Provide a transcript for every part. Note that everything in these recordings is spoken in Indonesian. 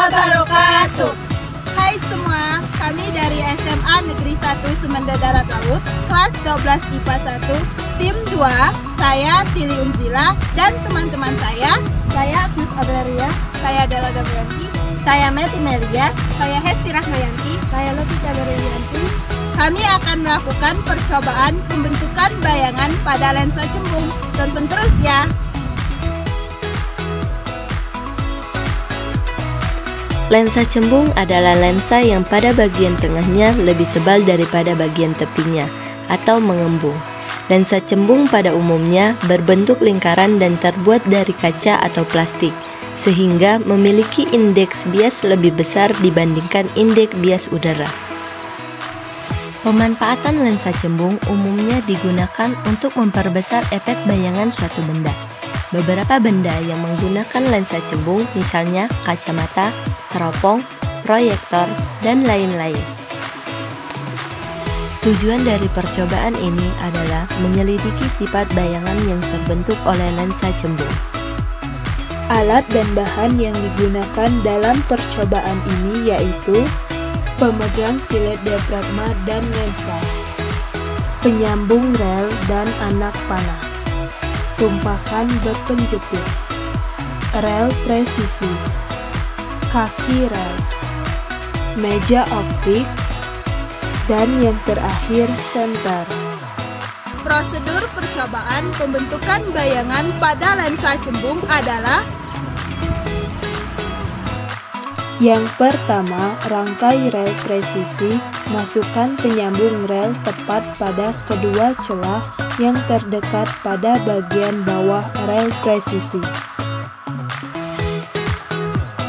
wabarakatuh. Hai semua, kami dari SMA Negeri 1 Semenda Darat Laut, kelas 12 IPA 1, tim 2, saya Tili Unzila dan teman-teman saya Agnes Abelia, saya Dela Dabrianti, saya Melty Melia, saya Hesti Rahmayanti, saya Lovita Berlianti. Kami akan melakukan percobaan pembentukan bayangan pada lensa cembung. Tonton terus ya. Lensa cembung adalah lensa yang pada bagian tengahnya lebih tebal daripada bagian tepinya atau mengembung. Lensa cembung pada umumnya berbentuk lingkaran dan terbuat dari kaca atau plastik, sehingga memiliki indeks bias lebih besar dibandingkan indeks bias udara. Pemanfaatan lensa cembung umumnya digunakan untuk memperbesar efek bayangan suatu benda. Beberapa benda yang menggunakan lensa cembung misalnya kacamata, teropong, proyektor, dan lain-lain. Tujuan dari percobaan ini adalah menyelidiki sifat bayangan yang terbentuk oleh lensa cembung. Alat dan bahan yang digunakan dalam percobaan ini yaitu pemegang silet diafragma dan lensa, penyambung rel dan anak panah, tumpakan berpenjepit, rel presisi, kaki rel, meja optik, dan yang terakhir senter. Prosedur percobaan pembentukan bayangan pada lensa cembung adalah: yang pertama, rangkai rel presisi, masukkan penyambung rel tepat pada kedua celah yang terdekat pada bagian bawah rel presisi.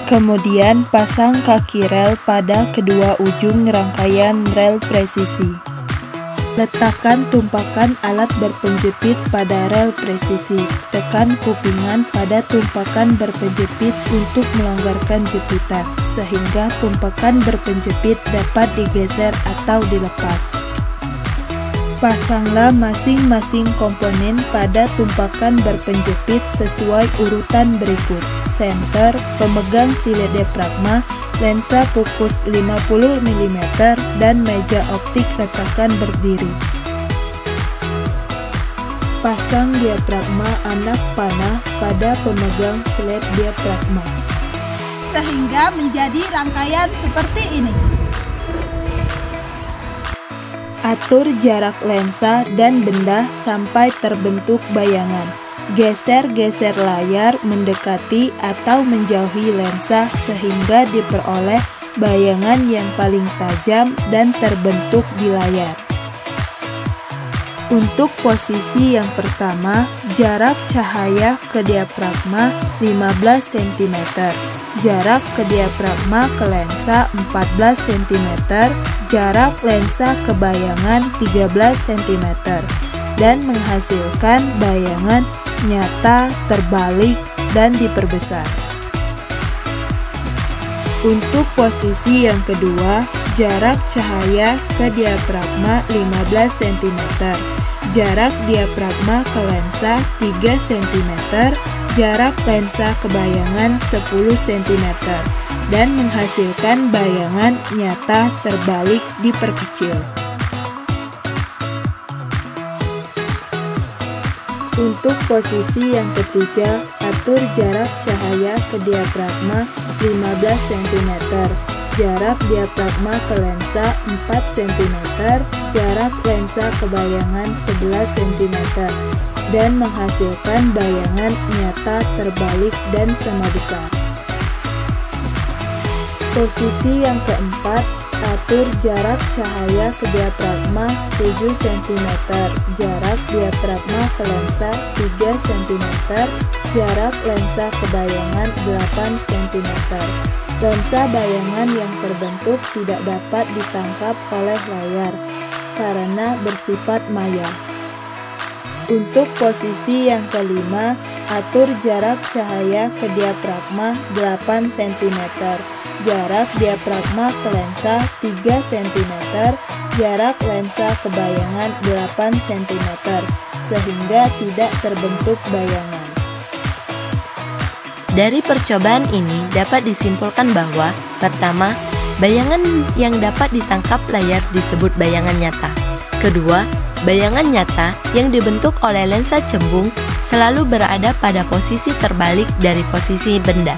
Kemudian pasang kaki rel pada kedua ujung rangkaian rel presisi. Letakkan tumpakan alat berpenjepit pada rel presisi. Tekan kupingan pada tumpakan berpenjepit untuk melonggarkan jepitan, sehingga tumpakan berpenjepit dapat digeser atau dilepas. Pasanglah masing-masing komponen pada tumpakan berpenjepit sesuai urutan berikut: senter, pemegang silet diafragma, lensa fokus 50 mm, dan meja optik letakkan berdiri. Pasang diafragma anak panah pada pemegang silet diafragma, sehingga menjadi rangkaian seperti ini. Atur jarak lensa dan benda sampai terbentuk bayangan. Geser-geser layar mendekati atau menjauhi lensa sehingga diperoleh bayangan yang paling tajam dan terbentuk di layar. Untuk posisi yang pertama, jarak cahaya ke diafragma 15 cm, jarak ke diafragma ke lensa 14 cm, jarak lensa ke bayangan 13 cm, dan menghasilkan bayangan nyata, terbalik, dan diperbesar. Untuk posisi yang kedua, jarak cahaya ke diafragma 15 cm, jarak diafragma ke lensa 3 cm, jarak lensa ke bayangan 10 cm, dan menghasilkan bayangan nyata terbalik diperkecil. Untuk posisi yang ketiga, atur jarak cahaya ke diafragma 15 cm, jarak diafragma ke lensa 4 cm, jarak lensa ke bayangan 11 cm, dan menghasilkan bayangan nyata terbalik dan sama besar. Posisi yang keempat, atur jarak cahaya ke diafragma 7 cm, jarak diafragma ke lensa 3 cm, jarak lensa ke bayangan 8 cm. Lensa bayangan yang terbentuk tidak dapat ditangkap oleh layar karena bersifat maya. Untuk posisi yang kelima, atur jarak cahaya ke diafragma 8 cm, jarak diafragma ke lensa 3 cm, jarak lensa ke bayangan 8 cm, sehingga tidak terbentuk bayangan. Dari percobaan ini dapat disimpulkan bahwa pertama, bayangan yang dapat ditangkap layar disebut bayangan nyata. Kedua, bayangan nyata yang dibentuk oleh lensa cembung selalu berada pada posisi terbalik dari posisi benda.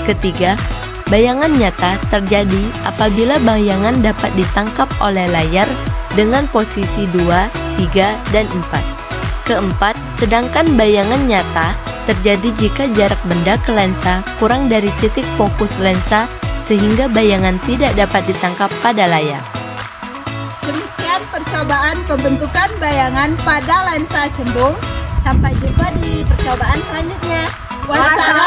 Ketiga, bayangan nyata terjadi apabila bayangan dapat ditangkap oleh layar dengan posisi 2, 3, dan 4. Keempat, sedangkan bayangan nyata terjadi jika jarak benda ke lensa kurang dari titik fokus lensa sehingga bayangan tidak dapat ditangkap pada layar. Demikian percobaan pembentukan bayangan pada lensa cembung. Sampai jumpa di percobaan selanjutnya. Wassalamualaikum